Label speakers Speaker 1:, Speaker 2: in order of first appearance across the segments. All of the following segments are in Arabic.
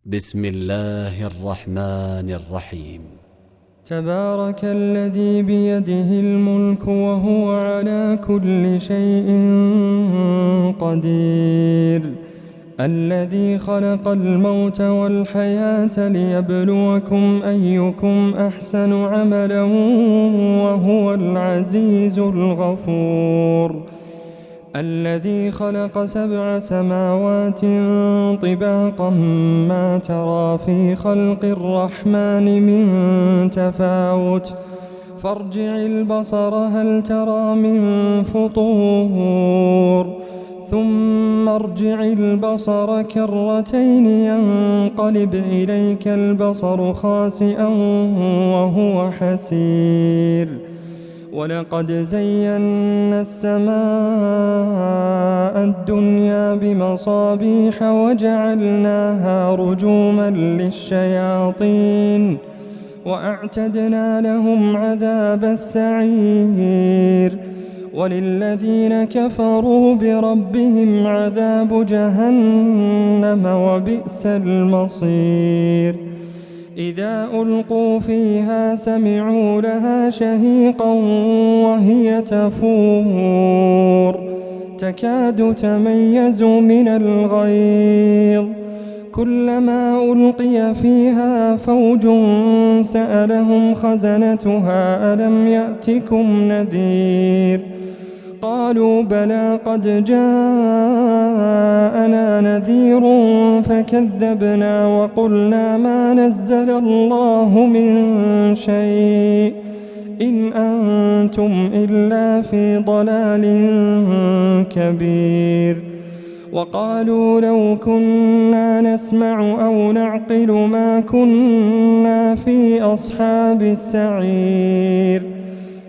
Speaker 1: بسم الله الرحمن الرحيم.
Speaker 2: تبارك الذي بيده الملك وهو على كل شيء قدير، الذي خلق الموت والحياة ليبلوكم أيكم أحسن عملا وهو العزيز الغفور، الذي خلق 7 سماوات طباقا ما ترى في خلق الرحمن من تفاوت، فارجع البصر هل ترى من فطور، ثم ارجع البصر كرتين ينقلب إليك البصر خاسئا وهو حسير، ولقد زينا السماء الدنيا بمصابيح وجعلناها رجوما للشياطين وأعتدنا لهم عذاب السعير، وللذين كفروا بربهم عذاب جهنم وبئس المصير. إذا ألقوا فيها سمعوا لها شهيقا وهي تفور تكاد تميز من الغيظ، كلما ألقي فيها فوج سألهم خزنتها ألم يأتكم نذير، قالوا بلى قد جاءنا نذير فكذبنا وقلنا ما نزل الله من شيء إن أنتم إلا في ضلال كبير، وقالوا لو كنا نسمع أو نعقل ما كنا في أصحاب السعير،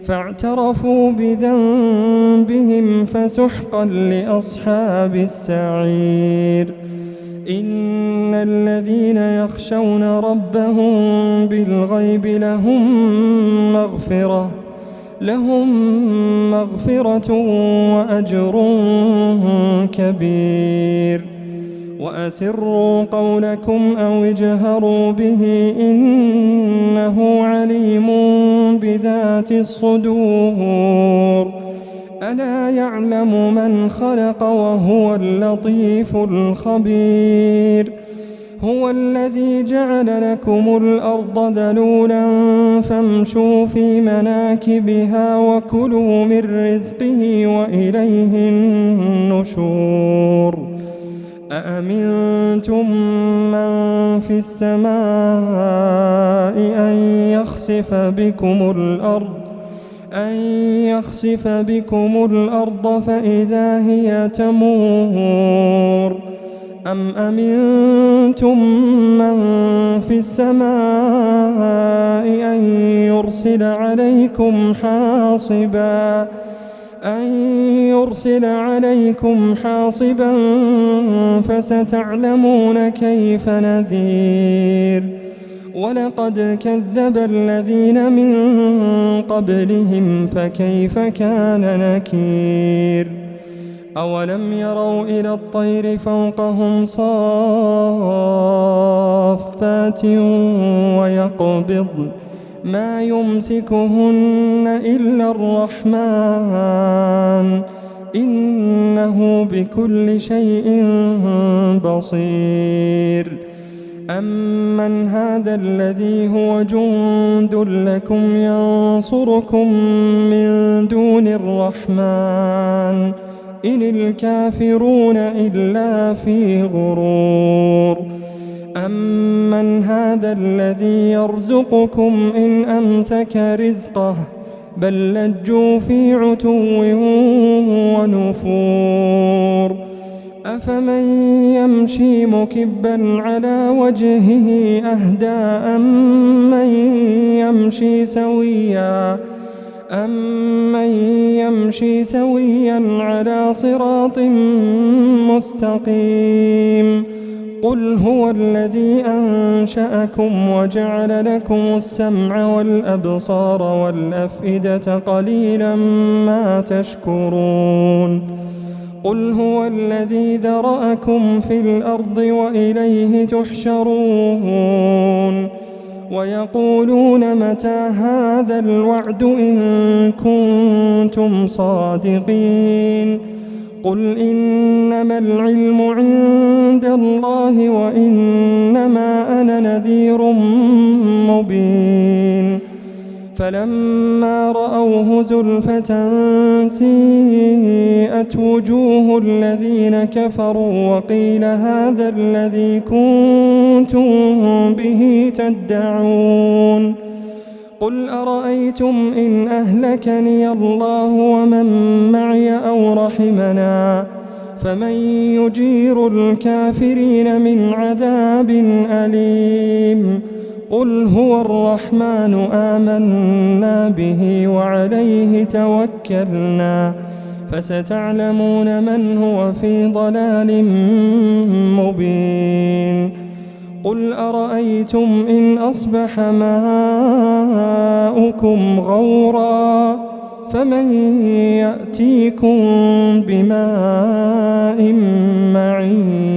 Speaker 2: فاعترفوا بذنبهم فسحقا لأصحاب السعير. إن الذين يخشون ربهم بالغيب لهم مغفرة وأجر كبير، وأسروا قولكم أو اجهروا به إنه عليم بذات الصدور، ألا يعلم من خلق وهو اللطيف الخبير، هو الذي جعل لكم الأرض ذلولا فامشوا في مناكبها وكلوا من رزقه وإليه النشور. أأمنتم من في السماء أن يخسف بكم الأرض فإذا هي تمور، أم أمنتم من في السماء أن يرسل عليكم حاصبا فستعلمون كيف نذير، ولقد كذب الذين من قبلهم فكيف كان نكير. أولم يروا إلى الطير فوقهم صافات ويقبضن ما يمسكهن إلا الرحمن إنه بكل شيء بصير. أمن هذا الذي هو جند لكم ينصركم من دون الرحمن إن الكافرون إلا في غرور. أمن هذا الذي يرزقكم إن أمسك رزقه بل لجوا في عتو ونفور. أفمن يمشي مكبا على وجهه أهدى أمن يمشي سويا على صراط مستقيم. قل هو الذي أنشأكم وجعل لكم السمع والأبصار والأفئدة قليلا ما تشكرون. قل هو الذي ذرأكم في الأرض وإليه تحشرون ويقولون متى هذا الوعد إن كنتم صادقين قل إنما العلم عند الله وإنما أنا نذير مبين فلما رأوه زلفة سيئت وجوه الذين كفروا وقيل هذا الذي كنتم به تدعون قل أرأيتم إن أهلكني الله ومن معي أو رحمنا فمن يجير الكافرين من عذاب أليم قل هو الرحمن آمنا به وعليه توكلنا فستعلمون من هو في ضلال مبين قل أرأيتم إن أصبح ماؤكم غورا فمن يأتيكم بماء معين